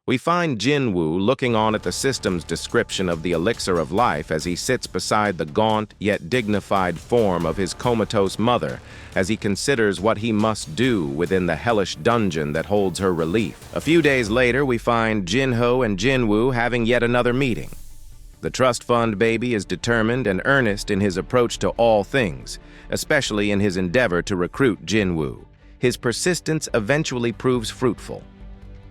We find Jinwoo looking on at the system's description of the elixir of life as he sits beside the gaunt yet dignified form of his comatose mother as he considers what he must do within the hellish dungeon that holds her relief. A few days later, we find Jinho and Jinwoo having yet another meeting. The trust fund baby is determined and earnest in his approach to all things, especially in his endeavor to recruit Jinwoo. His persistence eventually proves fruitful.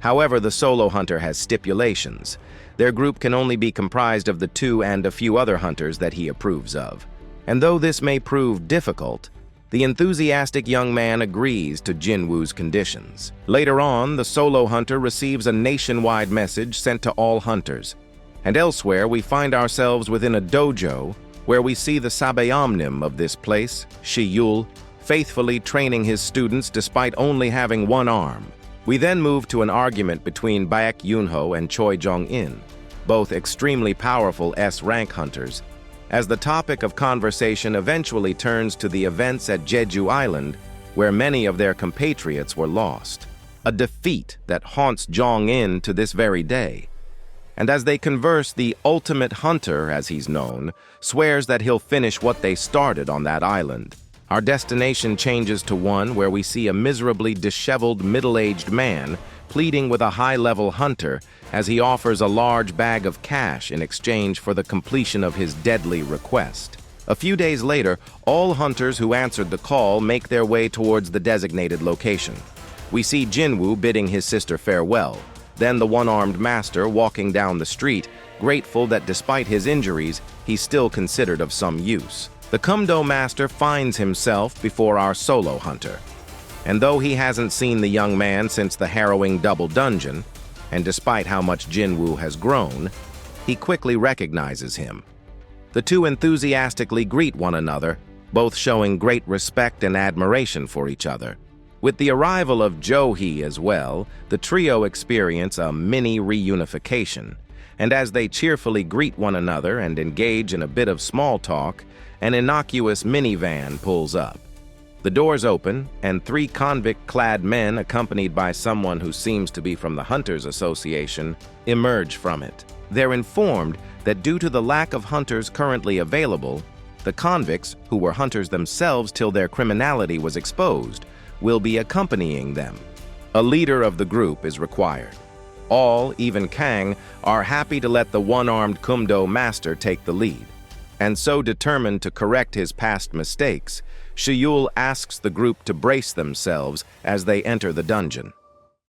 However, the solo hunter has stipulations. Their group can only be comprised of the two and a few other hunters that he approves of. And though this may prove difficult, the enthusiastic young man agrees to Jinwoo's conditions. Later on, the solo hunter receives a nationwide message sent to all hunters. And elsewhere, we find ourselves within a dojo where we see the sabayomnim of this place, Shiyul, faithfully training his students despite only having one arm. We then move to an argument between Baek Yunho and Choi Jong-in, both extremely powerful S-rank hunters, as the topic of conversation eventually turns to the events at Jeju Island, where many of their compatriots were lost, a defeat that haunts Jong-in to this very day. And as they converse, the ultimate hunter, as he's known, swears that he'll finish what they started on that island. Our destination changes to one where we see a miserably disheveled middle-aged man pleading with a high-level hunter as he offers a large bag of cash in exchange for the completion of his deadly request. A few days later, all hunters who answered the call make their way towards the designated location. We see Jinwoo bidding his sister farewell, then the one-armed master walking down the street, grateful that despite his injuries, he's still considered of some use. The Kumdo master finds himself before our solo hunter. And though he hasn't seen the young man since the harrowing double dungeon, and despite how much Jinwoo has grown, he quickly recognizes him. The two enthusiastically greet one another, both showing great respect and admiration for each other. With the arrival of Jo-hee as well, the trio experience a mini reunification, and as they cheerfully greet one another and engage in a bit of small talk, an innocuous minivan pulls up. The doors open, and three convict-clad men, accompanied by someone who seems to be from the Hunters Association, emerge from it. They're informed that due to the lack of hunters currently available, the convicts, who were hunters themselves till their criminality was exposed, will be accompanying them. A leader of the group is required. All, even Kang, are happy to let the one-armed Kumdo master take the lead. And so determined to correct his past mistakes, Shiyul asks the group to brace themselves as they enter the dungeon.